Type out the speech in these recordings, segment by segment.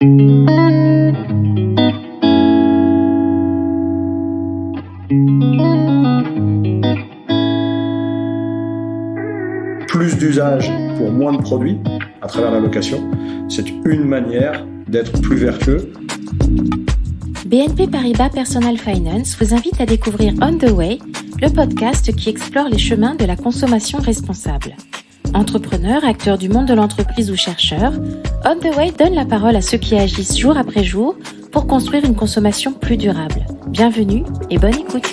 Plus d'usage pour moins de produits à travers la location, c'est une manière d'être plus vertueux. BNP Paribas Personal Finance vous invite à découvrir On the Way, le podcast qui explore les chemins de la consommation responsable. Entrepreneurs, acteurs du monde de l'entreprise ou chercheurs, On the Way donne la parole à ceux qui agissent jour après jour pour construire une consommation plus durable. Bienvenue et bonne écoute.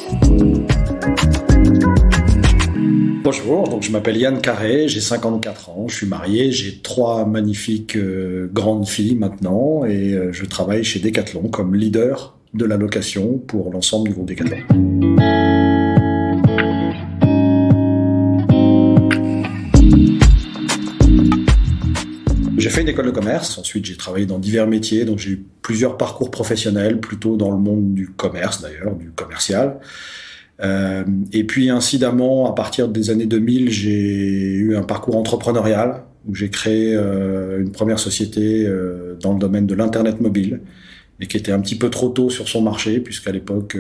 Bonjour, donc je m'appelle Yann Carré, j'ai 54 ans, je suis marié, j'ai 3 magnifiques grandes filles maintenant et je travaille chez Decathlon comme leader de la location pour l'ensemble du groupe Decathlon. J'ai fait une école de commerce, ensuite j'ai travaillé dans divers métiers, donc j'ai eu plusieurs parcours professionnels, plutôt dans le monde du commerce d'ailleurs, du commercial. Et puis incidemment, à partir des années 2000, j'ai eu un parcours entrepreneurial où j'ai créé une première société dans le domaine de l'Internet mobile et qui était un petit peu trop tôt sur son marché puisqu'à l'époque,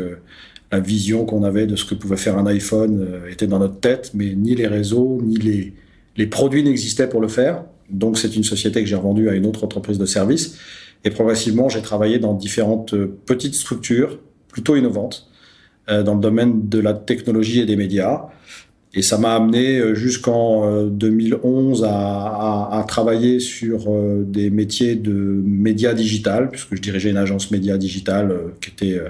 la vision qu'on avait de ce que pouvait faire un iPhone était dans notre tête, mais ni les réseaux, ni les produits n'existaient pour le faire. Donc c'est une société que j'ai revendue à une autre entreprise de services et progressivement, j'ai travaillé dans différentes petites structures plutôt innovantes dans le domaine de la technologie et des médias. Et ça m'a amené jusqu'en 2011 à travailler sur des métiers de médias digital, puisque je dirigeais une agence média digitale qui était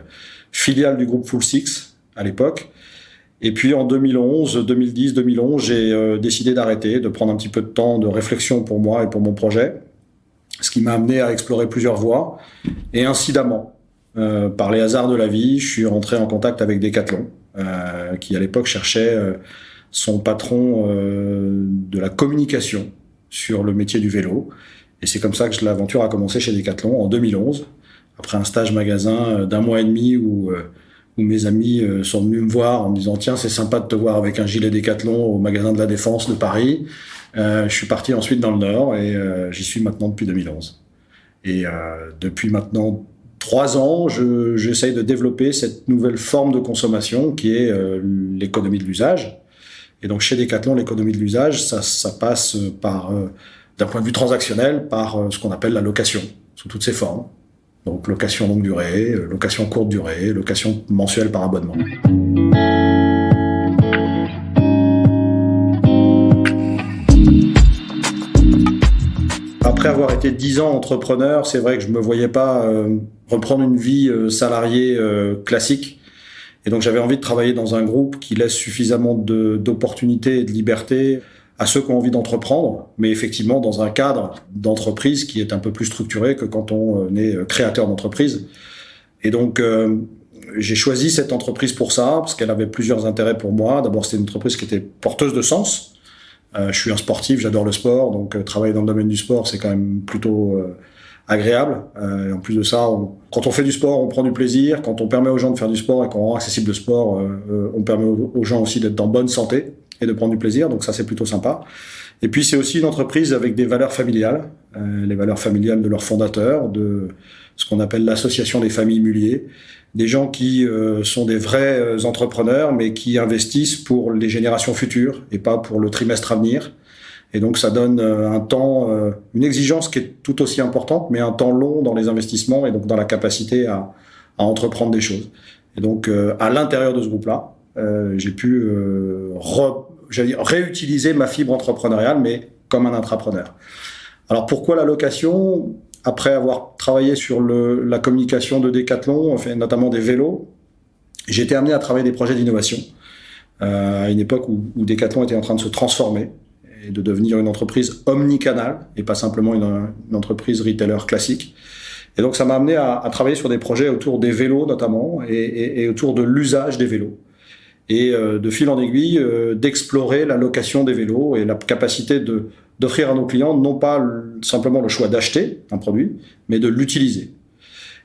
filiale du groupe Full Six à l'époque. Et puis en 2010-2011, j'ai décidé d'arrêter, de prendre un petit peu de temps de réflexion pour moi et pour mon projet, ce qui m'a amené à explorer plusieurs voies. Et incidemment, par les hasards de la vie, je suis rentré en contact avec Decathlon, qui à l'époque cherchait son patron de la communication sur le métier du vélo. Et c'est comme ça que l'aventure a commencé chez Decathlon en 2011, après un stage magasin d'1 mois et demi où mes amis sont venus me voir en me disant « Tiens, c'est sympa de te voir avec un gilet Decathlon au magasin de la Défense de Paris ». Je suis parti ensuite dans le Nord et j'y suis maintenant depuis 2011. Et depuis maintenant 3 ans, j'essaye de développer cette nouvelle forme de consommation qui est l'économie de l'usage. Et donc chez Decathlon, l'économie de l'usage, ça passe par, d'un point de vue transactionnel, par ce qu'on appelle la location, sous toutes ses formes. Donc location longue durée, location courte durée, location mensuelle par abonnement. Après avoir été 10 ans entrepreneur, c'est vrai que je me voyais pas reprendre une vie salariée classique. Et donc j'avais envie de travailler dans un groupe qui laisse suffisamment d'opportunités et de liberté à ceux qui ont envie d'entreprendre, mais effectivement dans un cadre d'entreprise qui est un peu plus structuré que quand on est créateur d'entreprise. Et donc j'ai choisi cette entreprise pour ça, parce qu'elle avait plusieurs intérêts pour moi. D'abord, c'était une entreprise qui était porteuse de sens. Je suis un sportif, j'adore le sport, donc travailler dans le domaine du sport, c'est quand même plutôt agréable. Et en plus de ça, quand on fait du sport, on prend du plaisir. Quand on permet aux gens de faire du sport et qu'on rend accessible le sport, on permet aux gens aussi d'être en bonne santé et de prendre du plaisir. Donc ça, c'est plutôt sympa. Et puis, c'est aussi une entreprise avec des valeurs familiales, les valeurs familiales de leurs fondateurs, de ce qu'on appelle l'association des familles Mullier. Des gens qui sont des vrais entrepreneurs, mais qui investissent pour les générations futures et pas pour le trimestre à venir. Et donc, ça donne un temps, une exigence qui est tout aussi importante, mais un temps long dans les investissements et donc dans la capacité à entreprendre des choses. Et donc, à l'intérieur de ce groupe-là, j'ai pu réutiliser ma fibre entrepreneuriale, mais comme un intrapreneur. Alors, pourquoi la location ? Après avoir travaillé sur la communication de Decathlon, on fait notamment des vélos, j'ai été amené à travailler des projets d'innovation à une époque où Decathlon était en train de se transformer et de devenir une entreprise omnicanale et pas simplement une entreprise retailer classique. Et donc ça m'a amené à travailler sur des projets autour des vélos notamment et autour de l'usage des vélos. Et de fil en aiguille, d'explorer la location des vélos et la capacité d'offrir à nos clients non pas simplement le choix d'acheter un produit, mais de l'utiliser.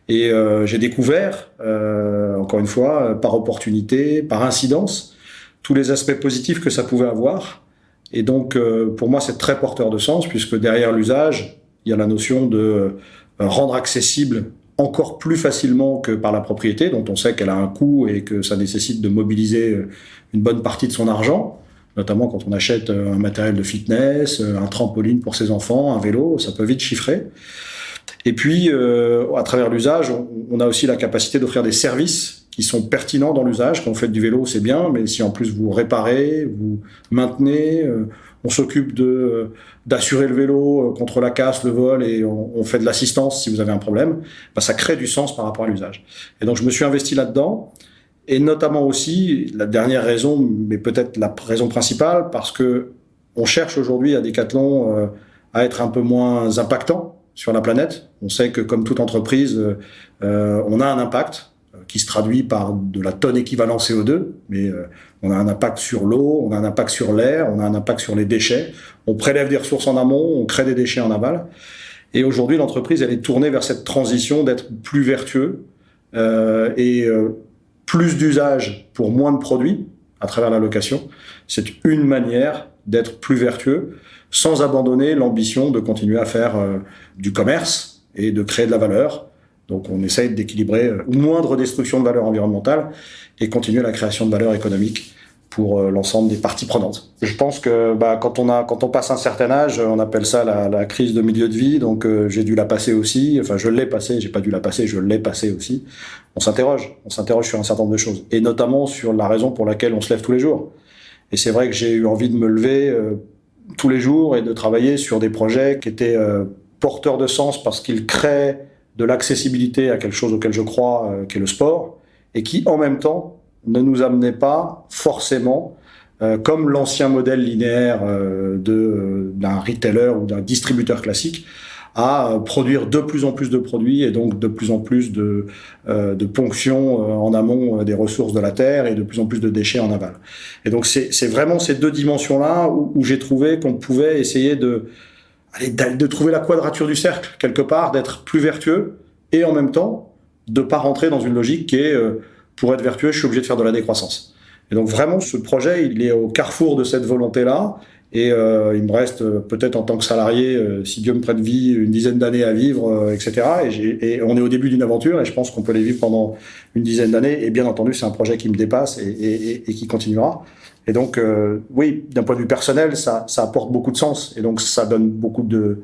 Et j'ai découvert, encore une fois, par opportunité, par incidence, tous les aspects positifs que ça pouvait avoir. Et donc, pour moi, c'est très porteur de sens, puisque derrière l'usage, il y a la notion de rendre accessible encore plus facilement que par la propriété, dont on sait qu'elle a un coût et que ça nécessite de mobiliser une bonne partie de son argent, notamment quand on achète un matériel de fitness, un trampoline pour ses enfants, un vélo, ça peut vite chiffrer. Et puis, à travers l'usage, on a aussi la capacité d'offrir des services qui sont pertinents dans l'usage. Quand vous faites du vélo, c'est bien, mais si en plus vous réparez, vous maintenez, on s'occupe d'assurer le vélo contre la casse, le vol, et on fait de l'assistance si vous avez un problème, ça crée du sens par rapport à l'usage. Et donc, je me suis investi là-dedans, et notamment aussi, la dernière raison, mais peut-être la raison principale, parce que on cherche aujourd'hui à Decathlon à être un peu moins impactant sur la planète. On sait que, comme toute entreprise, on a un impact qui se traduit par de la tonne équivalent CO2, mais on a un impact sur l'eau, on a un impact sur l'air, on a un impact sur les déchets. On prélève des ressources en amont, on crée des déchets en aval. Et aujourd'hui, l'entreprise, elle est tournée vers cette transition d'être plus vertueux et plus d'usage pour moins de produits à travers la location. C'est une manière d'être plus vertueux sans abandonner l'ambition de continuer à faire du commerce et de créer de la valeur. Donc on essaye d'équilibrer moindre destruction de valeur environnementale et continuer la création de valeur économique pour l'ensemble des parties prenantes. Je pense que quand on passe un certain âge, on appelle ça la crise de milieu de vie, donc j'ai dû la passer aussi, enfin je l'ai passée, j'ai pas dû la passer, je l'ai passée aussi. On s'interroge sur un certain nombre de choses, et notamment sur la raison pour laquelle on se lève tous les jours. Et c'est vrai que j'ai eu envie de me lever tous les jours et de travailler sur des projets qui étaient porteurs de sens parce qu'ils créent de l'accessibilité à quelque chose auquel je crois, qui est le sport, et qui en même temps ne nous amenait pas forcément, comme l'ancien modèle linéaire d'un retailer ou d'un distributeur classique, à produire de plus en plus de produits et donc de plus en plus de ponction en amont des ressources de la terre et de plus en plus de déchets en aval. Et donc c'est vraiment ces deux dimensions-là où j'ai trouvé qu'on pouvait essayer de trouver la quadrature du cercle quelque part, d'être plus vertueux et en même temps de pas rentrer dans une logique qui est pour être vertueux, je suis obligé de faire de la décroissance. Et donc vraiment, ce projet, il est au carrefour de cette volonté-là. Et il me reste peut-être en tant que salarié, si Dieu me prête vie, une dizaine d'années à vivre, etc. Et on est au début d'une aventure et je pense qu'on peut les vivre pendant une dizaine d'années. Et bien entendu, c'est un projet qui me dépasse et qui continuera. Et donc, oui, d'un point de vue personnel, ça apporte beaucoup de sens. Et donc, ça donne beaucoup de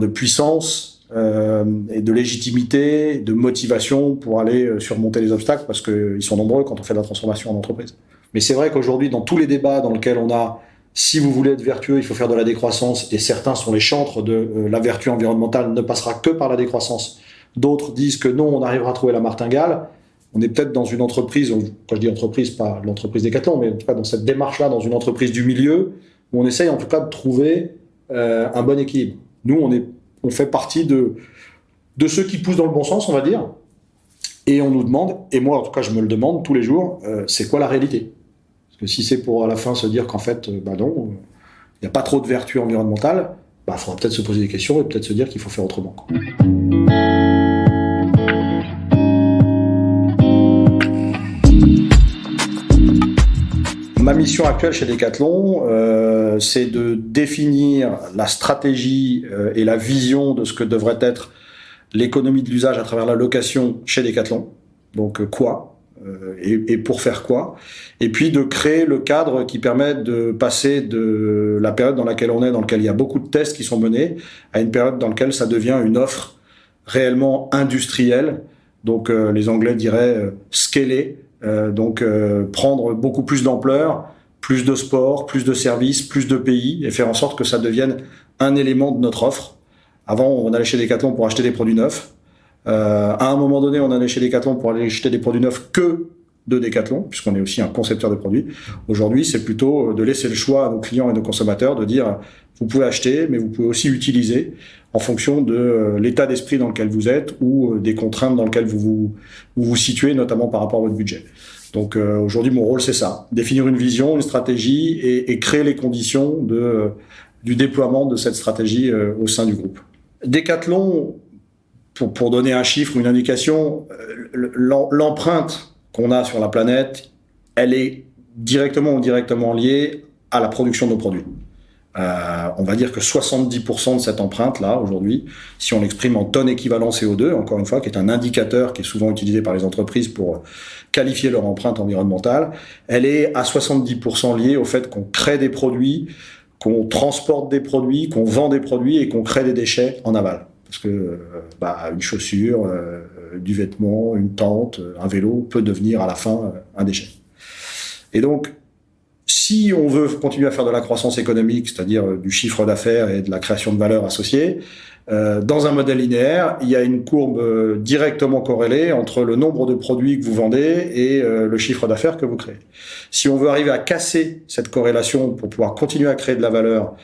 puissance et de légitimité, de motivation pour aller surmonter les obstacles parce qu'ils sont nombreux quand on fait de la transformation en entreprise. Mais c'est vrai qu'aujourd'hui, dans tous les débats dans lesquels on a si vous voulez être vertueux, il faut faire de la décroissance, et certains sont les chantres de la vertu environnementale ne passera que par la décroissance. D'autres disent que non, on arrivera à trouver la martingale. On est peut-être dans une entreprise, quand je dis entreprise, pas l'entreprise Decathlon, mais en tout cas dans cette démarche-là, dans une entreprise du milieu, où on essaye en tout cas de trouver un bon équilibre. Nous, on fait partie de ceux qui poussent dans le bon sens, on va dire, et on nous demande, et moi en tout cas je me le demande tous les jours, c'est quoi la réalité ? Si c'est pour à la fin se dire qu'en fait, non, il n'y a pas trop de vertu environnementale, il faudra peut-être se poser des questions et peut-être se dire qu'il faut faire autrement. Ma mission actuelle chez Decathlon, c'est de définir la stratégie et la vision de ce que devrait être l'économie de l'usage à travers la location chez Decathlon. Donc quoi ? Et pour faire quoi ? Et puis de créer le cadre qui permet de passer de la période dans laquelle on est, dans laquelle il y a beaucoup de tests qui sont menés, à une période dans laquelle ça devient une offre réellement industrielle. Donc les Anglais diraient scaler, prendre beaucoup plus d'ampleur, plus de sport, plus de services, plus de pays, et faire en sorte que ça devienne un élément de notre offre. Avant, on allait chez Decathlon pour acheter des produits neufs. À un moment donné, on allait chez Decathlon pour aller acheter des produits neufs que de Decathlon, puisqu'on est aussi un concepteur de produits. Aujourd'hui, c'est plutôt de laisser le choix à nos clients et nos consommateurs de dire vous pouvez acheter, mais vous pouvez aussi utiliser en fonction de l'état d'esprit dans lequel vous êtes ou des contraintes dans lesquelles vous vous situez, notamment par rapport à votre budget. Donc aujourd'hui, mon rôle, c'est ça, définir une vision, une stratégie et créer les conditions du déploiement de cette stratégie au sein du groupe. Decathlon, pour donner un chiffre ou une indication, l'empreinte qu'on a sur la planète, elle est directement ou indirectement liée à la production de nos produits. On va dire que 70% de cette empreinte-là, aujourd'hui, si on l'exprime en tonnes équivalent CO2, encore une fois, qui est un indicateur qui est souvent utilisé par les entreprises pour qualifier leur empreinte environnementale, elle est à 70% liée au fait qu'on crée des produits, qu'on transporte des produits, qu'on vend des produits et qu'on crée des déchets en aval. Parce que une chaussure, du vêtement, une tente, un vélo peut devenir à la fin un déchet. Et donc, si on veut continuer à faire de la croissance économique, c'est-à-dire du chiffre d'affaires et de la création de valeur associée, dans un modèle linéaire, il y a une courbe directement corrélée entre le nombre de produits que vous vendez et le chiffre d'affaires que vous créez. Si on veut arriver à casser cette corrélation pour pouvoir continuer à créer de la valeur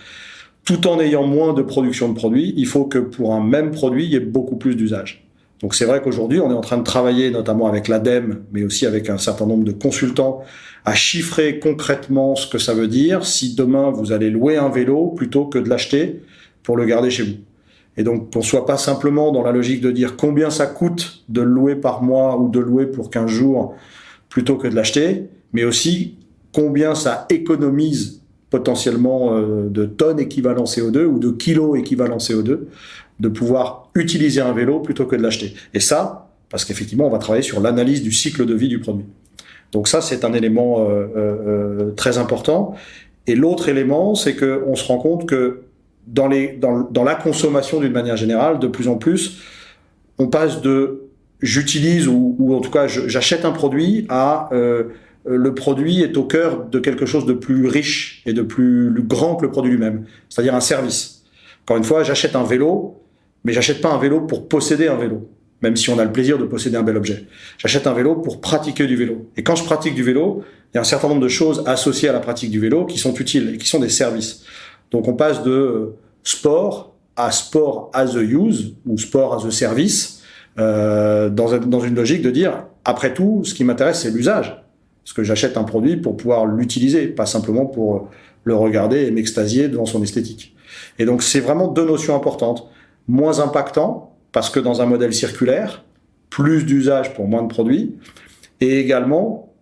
tout en ayant moins de production de produits, il faut que pour un même produit, il y ait beaucoup plus d'usages. Donc c'est vrai qu'aujourd'hui, on est en train de travailler notamment avec l'ADEME, mais aussi avec un certain nombre de consultants, à chiffrer concrètement ce que ça veut dire si demain vous allez louer un vélo plutôt que de l'acheter pour le garder chez vous. Et donc qu'on ne soit pas simplement dans la logique de dire combien ça coûte de le louer par mois ou de le louer pour 15 jours plutôt que de l'acheter, mais aussi combien ça économise potentiellement de tonnes équivalent CO2 ou de kilos équivalent CO2 de pouvoir utiliser un vélo plutôt que de l'acheter. Et ça, parce qu'effectivement, on va travailler sur l'analyse du cycle de vie du produit. Donc ça, c'est un élément très important. Et l'autre élément, c'est qu'on se rend compte que dans la consommation d'une manière générale, de plus en plus, on passe de j'utilise ou en tout cas j'achète un produit à le produit est au cœur de quelque chose de plus riche et de plus grand que le produit lui-même, c'est-à-dire un service. Encore une fois, j'achète un vélo, mais j'achète pas un vélo pour posséder un vélo, même si on a le plaisir de posséder un bel objet. J'achète un vélo pour pratiquer du vélo. Et quand je pratique du vélo, il y a un certain nombre de choses associées à la pratique du vélo qui sont utiles et qui sont des services. Donc on passe de sport à sport as a use ou sport as a service dans une logique de dire, après tout, ce qui m'intéresse, c'est l'usage. Parce que j'achète un produit pour pouvoir l'utiliser, pas simplement pour le regarder et m'extasier devant son esthétique. Et donc c'est vraiment deux notions importantes. Moins impactant, parce que dans un modèle circulaire, plus d'usage pour moins de produits, et également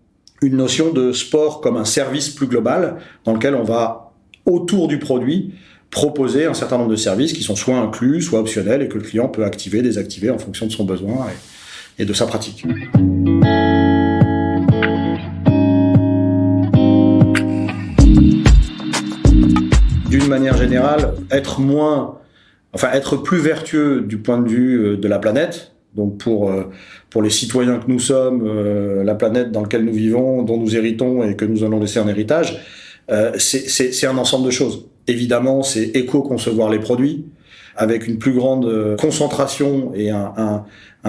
une notion de sport comme un service plus global, dans lequel on va, autour du produit, proposer un certain nombre de services qui sont soit inclus, soit optionnels, et que le client peut activer, désactiver en fonction de son besoin et de sa pratique. D'une manière générale, être plus vertueux du point de vue de la planète, donc pour les citoyens que nous sommes, la planète dans laquelle nous vivons, dont nous héritons et que nous allons laisser en héritage, c'est un ensemble de choses. Évidemment, c'est éco-concevoir les produits, avec une plus grande concentration et un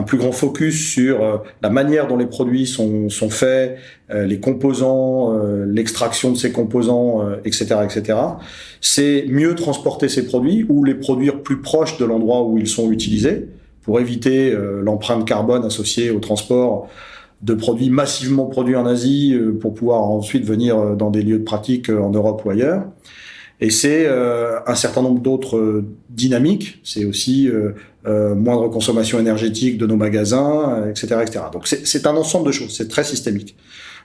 plus grand focus sur la manière dont les produits sont faits, les composants, l'extraction de ces composants, etc., etc. C'est mieux transporter ces produits ou les produire plus proches de l'endroit où ils sont utilisés pour éviter l'empreinte carbone associée au transport de produits massivement produits en Asie pour pouvoir ensuite venir dans des lieux de pratique en Europe ou ailleurs. Et c'est un certain nombre d'autres dynamiques. C'est aussi moindre consommation énergétique de nos magasins, etc., etc. Donc c'est un ensemble de choses, c'est très systémique.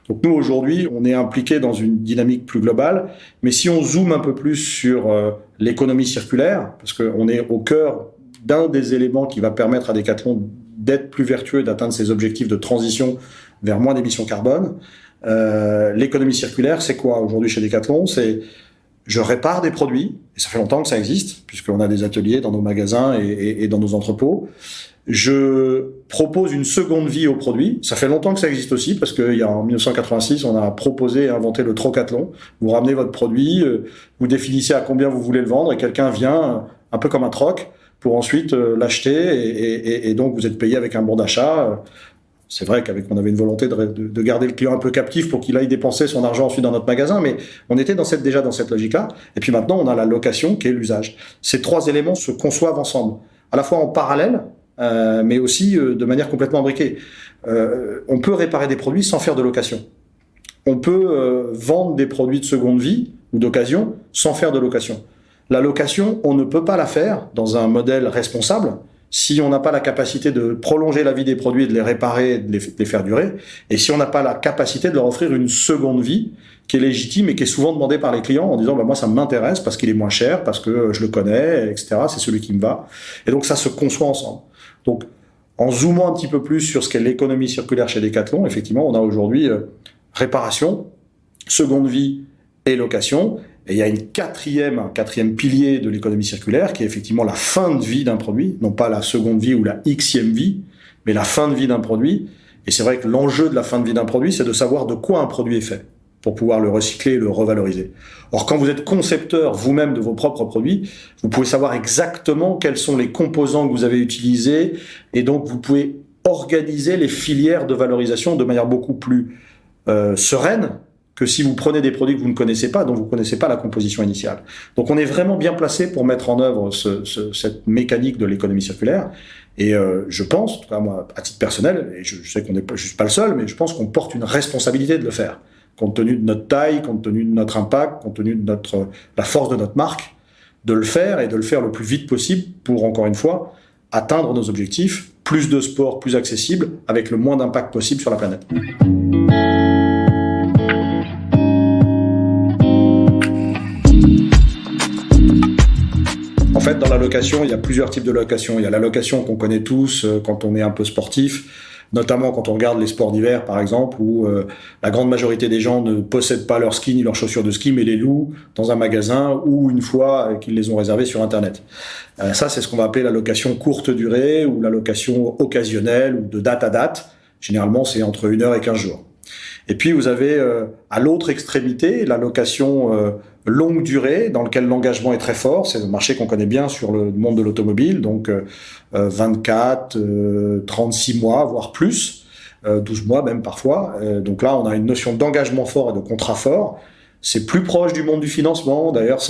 Donc nous, aujourd'hui, on est impliqué dans une dynamique plus globale, mais si on zoome un peu plus sur l'économie circulaire, parce qu'on est au cœur d'un des éléments qui va permettre à Decathlon d'être plus vertueux, d'atteindre ses objectifs de transition vers moins d'émissions carbone, l'économie circulaire, c'est quoi aujourd'hui chez Decathlon ? C'est je répare des produits, et ça fait longtemps que ça existe, puisqu'on a des ateliers dans nos magasins et dans nos entrepôts. Je propose une seconde vie aux produits. Ça fait longtemps que ça existe aussi, parce qu'en 1986, on a proposé et inventé le trocathlon. Vous ramenez votre produit, vous définissez à combien vous voulez le vendre, et quelqu'un vient, un peu comme un troc, pour ensuite l'acheter, et donc vous êtes payé avec un bon d'achat. C'est vrai qu'on avait une volonté de garder le client un peu captif pour qu'il aille dépenser son argent ensuite dans notre magasin, mais on était déjà dans cette logique-là. Et puis maintenant, on a la location qui est l'usage. Ces trois éléments se conçoivent ensemble, à la fois en parallèle, mais aussi de manière complètement imbriquée. On peut réparer des produits sans faire de location. On peut vendre des produits de seconde vie ou d'occasion sans faire de location. La location, on ne peut pas la faire dans un modèle responsable si on n'a pas la capacité de prolonger la vie des produits, de les réparer, de les faire durer, et si on n'a pas la capacité de leur offrir une seconde vie qui est légitime et qui est souvent demandée par les clients en disant moi ça m'intéresse parce qu'il est moins cher, parce que je le connais, etc. C'est celui qui me va. Et donc ça se conçoit ensemble. Donc en zoomant un petit peu plus sur ce qu'est l'économie circulaire chez Decathlon, effectivement on a aujourd'hui réparation, seconde vie et location. Et il y a un quatrième pilier de l'économie circulaire qui est effectivement la fin de vie d'un produit, non pas la seconde vie ou la xème vie, mais la fin de vie d'un produit. Et c'est vrai que l'enjeu de la fin de vie d'un produit, c'est de savoir de quoi un produit est fait pour pouvoir le recycler et le revaloriser. Or, quand vous êtes concepteur vous-même de vos propres produits, vous pouvez savoir exactement quels sont les composants que vous avez utilisés et donc vous pouvez organiser les filières de valorisation de manière beaucoup plus sereine que si vous prenez des produits que vous ne connaissez pas, dont vous ne connaissez pas la composition initiale. Donc on est vraiment bien placé pour mettre en œuvre cette mécanique de l'économie circulaire. Et je pense, en tout cas moi, à titre personnel, et je sais je ne suis pas le seul, mais je pense qu'on porte une responsabilité de le faire, compte tenu de notre taille, compte tenu de notre impact, compte tenu de la force de notre marque, de le faire et de le faire le plus vite possible pour, encore une fois, atteindre nos objectifs, plus de sport, plus accessible, avec le moins d'impact possible sur la planète. En fait, dans la location, il y a plusieurs types de location. Il y a la location qu'on connaît tous quand on est un peu sportif, notamment quand on regarde les sports d'hiver, par exemple, où la grande majorité des gens ne possèdent pas leurs skis ni leurs chaussures de ski, mais les louent dans un magasin ou une fois qu'ils les ont réservés sur Internet. Ça, c'est ce qu'on va appeler la location courte durée ou la location occasionnelle ou de date à date. Généralement, c'est entre 1 heure et 15 jours. Et puis, vous avez à l'autre extrémité la location longue durée, dans lequel l'engagement est très fort. C'est un marché qu'on connaît bien sur le monde de l'automobile, donc 24, 36 mois, voire plus, 12 mois même parfois. Donc là, on a une notion d'engagement fort et de contrat fort. C'est plus proche du monde du financement. D'ailleurs,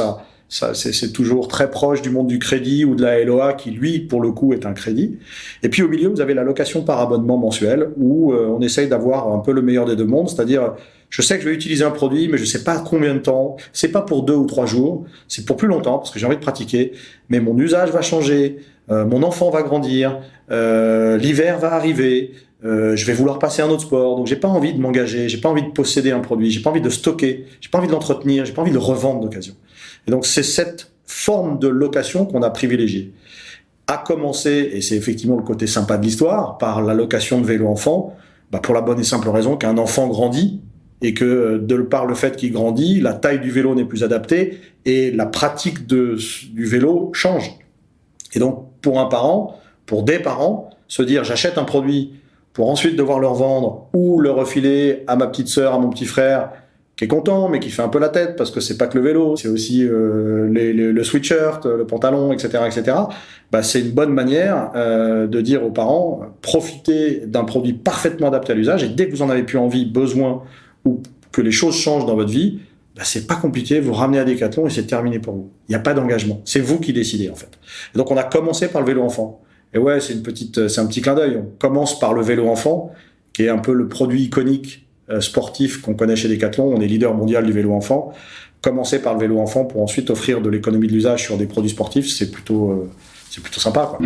c'est toujours très proche du monde du crédit ou de la LOA qui, lui, pour le coup, est un crédit. Et puis au milieu, vous avez la location par abonnement mensuel où on essaye d'avoir un peu le meilleur des deux mondes, c'est-à-dire je sais que je vais utiliser un produit, mais je sais pas combien de temps. C'est pas pour 2 ou 3 jours, c'est pour plus longtemps parce que j'ai envie de pratiquer. Mais mon usage va changer, mon enfant va grandir, l'hiver va arriver. Je vais vouloir passer à un autre sport, donc j'ai pas envie de m'engager, j'ai pas envie de posséder un produit, j'ai pas envie de stocker, j'ai pas envie de l'entretenir, j'ai pas envie de le revendre d'occasion. Et donc c'est cette forme de location qu'on a privilégiée. À commencer, et c'est effectivement le côté sympa de l'histoire, par la location de vélo enfant, pour la bonne et simple raison qu'un enfant grandit et que par le fait qu'il grandit, la taille du vélo n'est plus adaptée et la pratique du vélo change. Et donc pour un parent, pour des parents, se dire j'achète un produit pour ensuite devoir le revendre ou le refiler à ma petite sœur, à mon petit frère, qui est content, mais qui fait un peu la tête, parce que c'est pas que le vélo, c'est aussi le sweatshirt, le pantalon, etc., etc. C'est une bonne manière de dire aux parents, profitez d'un produit parfaitement adapté à l'usage, et dès que vous en avez plus envie, besoin, ou que les choses changent dans votre vie, c'est pas compliqué, vous ramenez à Decathlon et c'est terminé pour vous. Il n'y a pas d'engagement, c'est vous qui décidez en fait. Et donc on a commencé par le vélo enfant. Et ouais, c'est un petit clin d'œil. On commence par le vélo enfant, qui est un peu le produit iconique sportif qu'on connaît chez Decathlon. On est leader mondial du vélo enfant. Commencer par le vélo enfant pour ensuite offrir de l'économie de l'usage sur des produits sportifs, c'est plutôt sympa, quoi.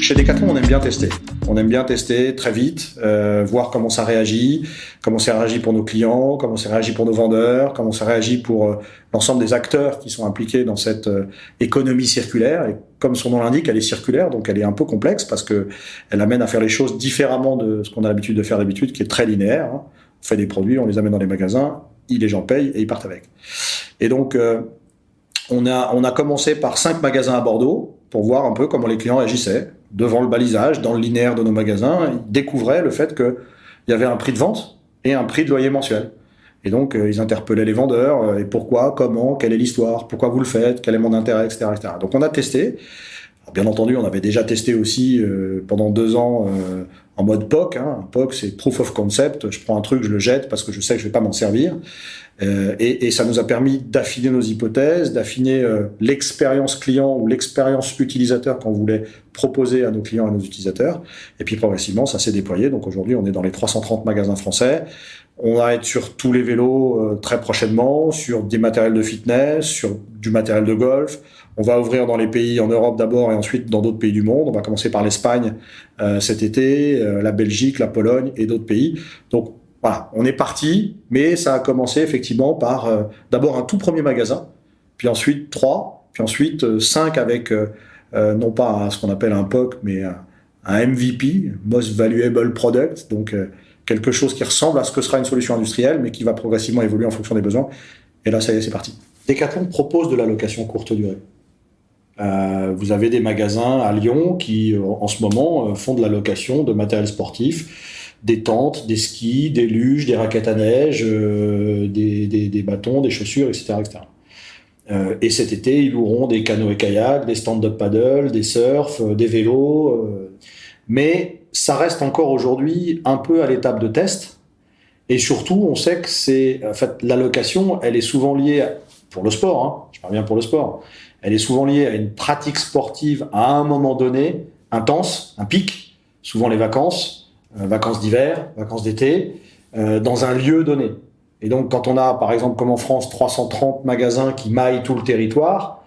Chez Decathlon, on aime bien tester. On aime bien tester très vite, voir comment ça réagit pour nos clients, comment ça réagit pour nos vendeurs, comment ça réagit pour l'ensemble des acteurs qui sont impliqués dans cette économie circulaire. Et comme son nom l'indique, elle est circulaire, donc elle est un peu complexe parce que elle amène à faire les choses différemment de ce qu'on a l'habitude de faire d'habitude, qui est très linéaire. On fait des produits, on les amène dans les magasins, les gens payent et ils partent avec. Et donc, on a commencé par 5 magasins à Bordeaux pour voir un peu comment les clients agissaient devant le balisage, dans le linéaire de nos magasins. Ils découvraient le fait qu'il y avait un prix de vente et un prix de loyer mensuel. Et donc, ils interpellaient les vendeurs. Et pourquoi, comment, quelle est l'histoire, pourquoi vous le faites, quel est mon intérêt, etc., etc. Donc, on a testé. Alors, bien entendu, on avait déjà testé aussi pendant 2 ans en mode POC. POC, c'est Proof of Concept. Je prends un truc, je le jette parce que je sais que je ne vais pas m'en servir. Et ça nous a permis d'affiner nos hypothèses, d'affiner l'expérience client ou l'expérience utilisateur qu'on voulait proposer à nos clients et à nos utilisateurs. Et puis progressivement, ça s'est déployé. Donc aujourd'hui, on est dans les 330 magasins français. On va être sur tous les vélos très prochainement, sur des matériels de fitness, sur du matériel de golf. On va ouvrir dans les pays en Europe d'abord et ensuite dans d'autres pays du monde. On va commencer par l'Espagne cet été, la Belgique, la Pologne et d'autres pays. Donc voilà, on est parti, mais ça a commencé effectivement par d'abord un tout premier magasin, puis ensuite 3, puis ensuite 5 avec non pas ce qu'on appelle un POC, mais un MVP, Most Valuable Product, donc quelque chose qui ressemble à ce que sera une solution industrielle, mais qui va progressivement évoluer en fonction des besoins. Et là, ça y est, c'est parti. Decathlon propose de la location courte durée. Vous avez des magasins à Lyon qui, en ce moment, font de la location de matériel sportif, des tentes, des skis, des luges, des raquettes à neige, des bâtons, des chaussures, etc. Et cet été, ils loueront des canoës et kayaks, des stand-up paddle, des surfs, des vélos. Mais ça reste encore aujourd'hui un peu à l'étape de test. Et surtout, on sait que en fait, la location, elle est souvent liée, pour le sport, je parle bien pour le sport, elle est souvent liée à une pratique sportive à un moment donné, intense, un pic, souvent les vacances, vacances d'hiver, vacances d'été, dans un lieu donné. Et donc, quand on a, par exemple, comme en France, 330 magasins qui maillent tout le territoire,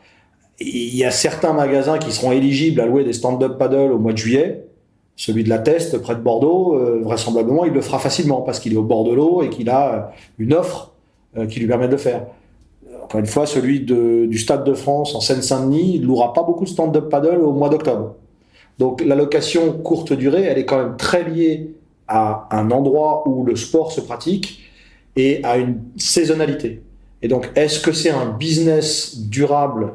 il y a certains magasins qui seront éligibles à louer des stand-up paddle au mois de juillet. Celui de la Teste, près de Bordeaux, vraisemblablement, il le fera facilement parce qu'il est au bord de l'eau et qu'il a une offre qui lui permet de le faire. Encore une fois, celui du Stade de France en Seine-Saint-Denis, il ne louera pas beaucoup de stand-up paddle au mois d'octobre. Donc la location courte durée, elle est quand même très liée à un endroit où le sport se pratique et à une saisonnalité. Et donc, est-ce que c'est un business durable,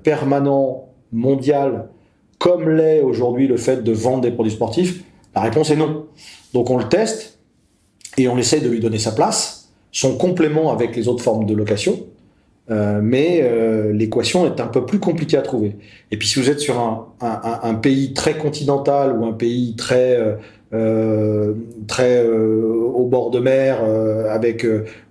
permanent, mondial, comme l'est aujourd'hui le fait de vendre des produits sportifs? La réponse est non. Donc on le teste et on essaie de lui donner sa place, son complément avec les autres formes de location, mais l'équation est un peu plus compliquée à trouver. Et puis si vous êtes sur un pays très continental ou un pays très au bord de mer, avec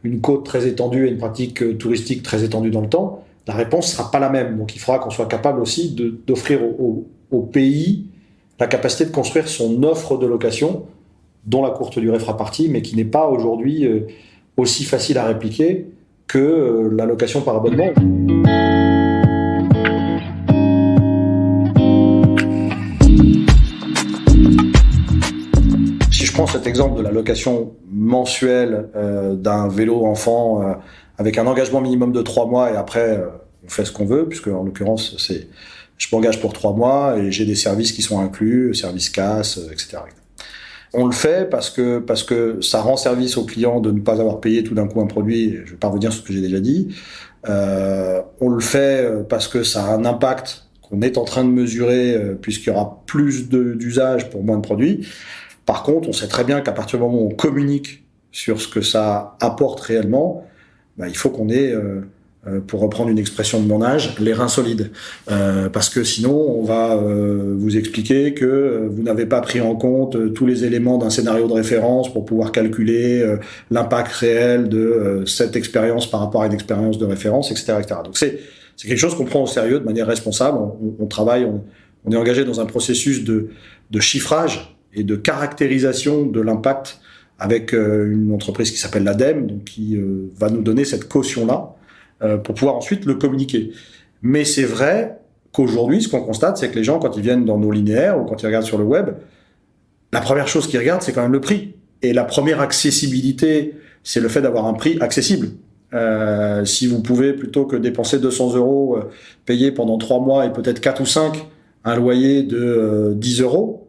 une côte très étendue et une pratique touristique très étendue dans le temps, la réponse ne sera pas la même. Donc il faudra qu'on soit capable aussi d'offrir au pays la capacité de construire son offre de location, dont la courte durée fera partie, mais qui n'est pas aujourd'hui aussi facile à répliquer que la location par abonnement. Si je prends cet exemple de la location mensuelle d'un vélo enfant avec un engagement minimum de 3 mois et après on fait ce qu'on veut, puisque en l'occurrence je m'engage pour 3 mois et j'ai des services qui sont inclus, services casse, etc. On le fait parce que ça rend service au client de ne pas avoir payé tout d'un coup un produit. Je ne vais pas revenir sur ce que j'ai déjà dit. On le fait parce que ça a un impact qu'on est en train de mesurer puisqu'il y aura plus d'usage pour moins de produits. Par contre, on sait très bien qu'à partir du moment où on communique sur ce que ça apporte réellement, il faut qu'on ait, pour reprendre une expression de mon âge, les reins solides. Parce que sinon, on va vous expliquer que vous n'avez pas pris en compte tous les éléments d'un scénario de référence pour pouvoir calculer l'impact réel de cette expérience par rapport à une expérience de référence, etc. etc. Donc c'est quelque chose qu'on prend au sérieux de manière responsable. On travaille, on est engagé dans un processus de chiffrage et de caractérisation de l'impact avec une entreprise qui s'appelle l'ADEME, donc qui va nous donner cette caution-là pour pouvoir ensuite le communiquer. Mais c'est vrai qu'aujourd'hui, ce qu'on constate, c'est que les gens, quand ils viennent dans nos linéaires ou quand ils regardent sur le web, la première chose qu'ils regardent, c'est quand même le prix. Et la première accessibilité, c'est le fait d'avoir un prix accessible. Si vous pouvez, plutôt que dépenser 200 €, payer pendant 3 mois et peut-être 4 ou 5 un loyer de 10 €,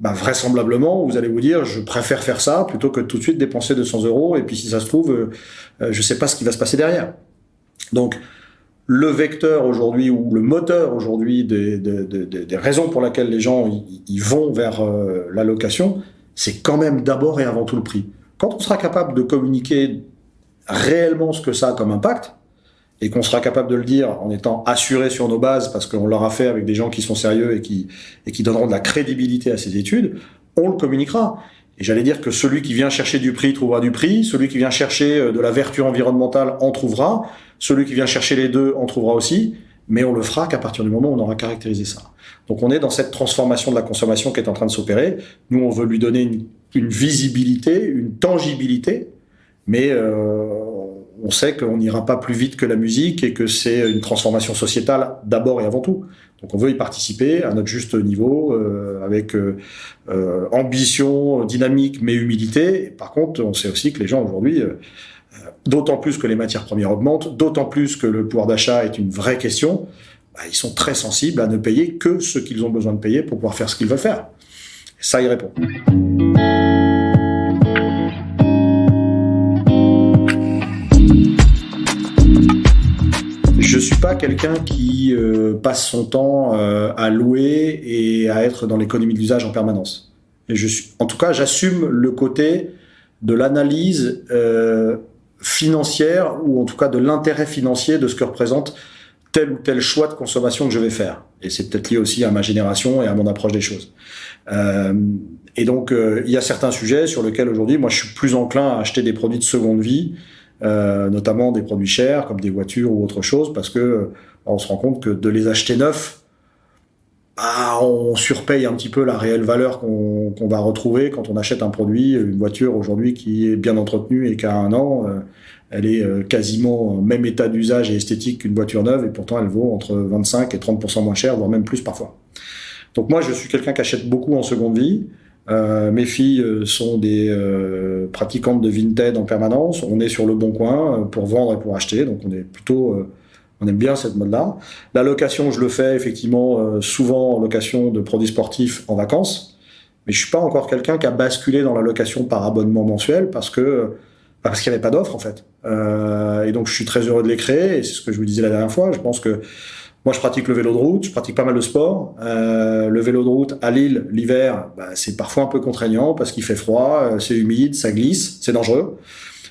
vraisemblablement, vous allez vous dire, je préfère faire ça plutôt que tout de suite dépenser 200 €, et puis si ça se trouve, je ne sais pas ce qui va se passer derrière. Donc, le vecteur aujourd'hui, ou le moteur aujourd'hui des raisons pour lesquelles les gens ils vont vers la location, c'est quand même d'abord et avant tout le prix. Quand on sera capable de communiquer réellement ce que ça a comme impact, et qu'on sera capable de le dire en étant assuré sur nos bases, parce qu'on l'aura fait avec des gens qui sont sérieux et qui donneront de la crédibilité à ces études, on le communiquera. Et j'allais dire que celui qui vient chercher du prix trouvera du prix, celui qui vient chercher de la vertu environnementale en trouvera, celui qui vient chercher les deux en trouvera aussi, mais on le fera qu'à partir du moment où on aura caractérisé ça. Donc on est dans cette transformation de la consommation qui est en train de s'opérer. Nous, on veut lui donner une visibilité, une tangibilité, mais on sait qu'on n'ira pas plus vite que la musique et que c'est une transformation sociétale d'abord et avant tout. Donc on veut y participer à notre juste niveau, avec ambition, dynamique, mais humilité. Et par contre, on sait aussi que les gens aujourd'hui, d'autant plus que les matières premières augmentent, d'autant plus que le pouvoir d'achat est une vraie question, ils sont très sensibles à ne payer que ce qu'ils ont besoin de payer pour pouvoir faire ce qu'ils veulent faire. Et ça y répond. Je suis pas quelqu'un qui passe son temps à louer et à être dans l'économie de l'usage en permanence. Et en tout cas, j'assume le côté de l'analyse financière, ou en tout cas de l'intérêt financier de ce que représente tel ou tel choix de consommation que je vais faire. Et c'est peut-être lié aussi à ma génération et à mon approche des choses. Et donc, il y a certains sujets sur lesquels aujourd'hui, moi, je suis plus enclin à acheter des produits de seconde vie, notamment des produits chers comme des voitures ou autre chose, parce que on se rend compte que de les acheter neufs, on surpaye un petit peu la réelle valeur qu'on va retrouver quand on achète un produit. Une voiture aujourd'hui qui est bien entretenue et qui a 1 an, elle est quasiment en même état d'usage et esthétique qu'une voiture neuve, et pourtant elle vaut entre 25 et 30% moins cher, voire même plus parfois. Donc moi, je suis quelqu'un qui achète beaucoup en seconde vie. Mes filles sont des pratiquantes de Vinted en permanence. On est sur le bon coin pour vendre et pour acheter, donc on aime bien cette mode-là. La location, je le fais effectivement souvent en location de produits sportifs en vacances, mais je suis pas encore quelqu'un qui a basculé dans la location par abonnement mensuel parce qu'il n'y avait pas d'offre en fait. Et donc je suis très heureux de les créer, et c'est ce que je vous disais la dernière fois. Je pense que moi, je pratique le vélo de route, je pratique pas mal de sport. Le vélo de route à Lille, l'hiver, c'est parfois un peu contraignant parce qu'il fait froid, c'est humide, ça glisse, c'est dangereux.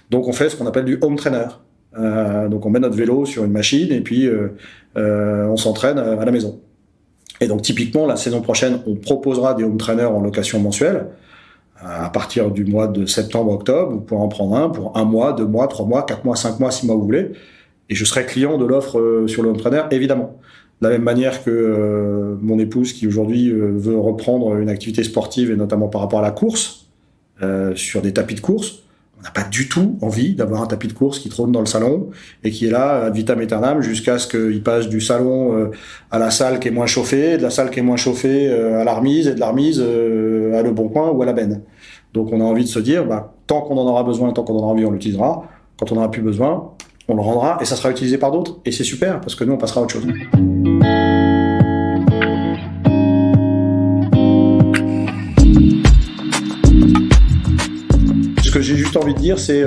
Donc, on fait ce qu'on appelle du home trainer. Donc, on met notre vélo sur une machine et puis on s'entraîne à la maison. Et donc, typiquement, la saison prochaine, on proposera des home trainers en location mensuelle à partir du mois de septembre-octobre. Vous pourrez en prendre un pour 1 mois, 2 mois, 3 mois, 4 mois, 5 mois, 6 mois, vous voulez. Et je serai client de l'offre sur le home trainer, évidemment. De la même manière que mon épouse, qui aujourd'hui veut reprendre une activité sportive, et notamment par rapport à la course, sur des tapis de course, on n'a pas du tout envie d'avoir un tapis de course qui trône dans le salon et qui est là ad vitam aeternam jusqu'à ce qu'il passe du salon à la salle qui est moins chauffée, de la salle qui est moins chauffée à la remise, et de la remise à Le Bon Coin ou à la benne. Donc on a envie de se dire, tant qu'on en aura besoin, tant qu'on en aura envie, on l'utilisera. Quand on n'aura plus besoin, on le rendra et ça sera utilisé par d'autres. Et c'est super parce que nous, on passera à autre chose. Ce que j'ai juste envie de dire, c'est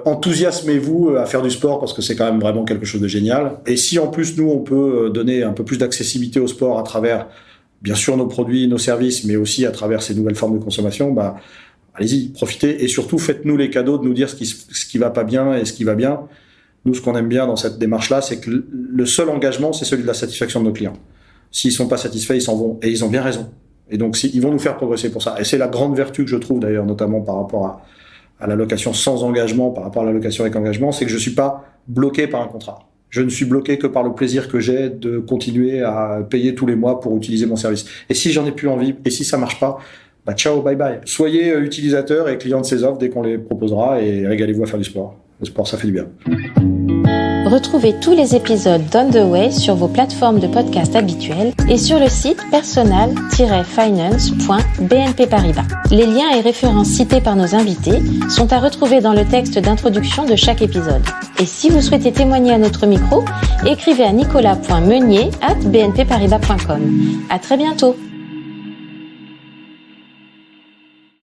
enthousiasmez-vous à faire du sport parce que c'est quand même vraiment quelque chose de génial. Et si en plus, nous, on peut donner un peu plus d'accessibilité au sport à travers, bien sûr, nos produits, nos services, mais aussi à travers ces nouvelles formes de consommation, allez-y, profitez. Et surtout, faites-nous les cadeaux de nous dire ce qui va pas bien et ce qui va bien. Nous, ce qu'on aime bien dans cette démarche-là, c'est que le seul engagement, c'est celui de la satisfaction de nos clients. S'ils sont pas satisfaits, ils s'en vont. Et ils ont bien raison. Et donc, ils vont nous faire progresser pour ça. Et c'est la grande vertu que je trouve, d'ailleurs, notamment par rapport à la location sans engagement, par rapport à la location avec engagement, c'est que je suis pas bloqué par un contrat. Je ne suis bloqué que par le plaisir que j'ai de continuer à payer tous les mois pour utiliser mon service. Et si j'en ai plus envie, et si ça marche pas, ciao, bye bye. Soyez utilisateurs et clients de ces offres dès qu'on les proposera, et régalez-vous à faire du sport. Le sport, ça fait du bien. Retrouvez tous les épisodes d'On the Way sur vos plateformes de podcast habituelles et sur le site personal-finance.bnp Paribas. Les liens et références cités par nos invités sont à retrouver dans le texte d'introduction de chaque épisode. Et si vous souhaitez témoigner à notre micro, écrivez à nicolas.meunier@bnpparibas.com. À très bientôt.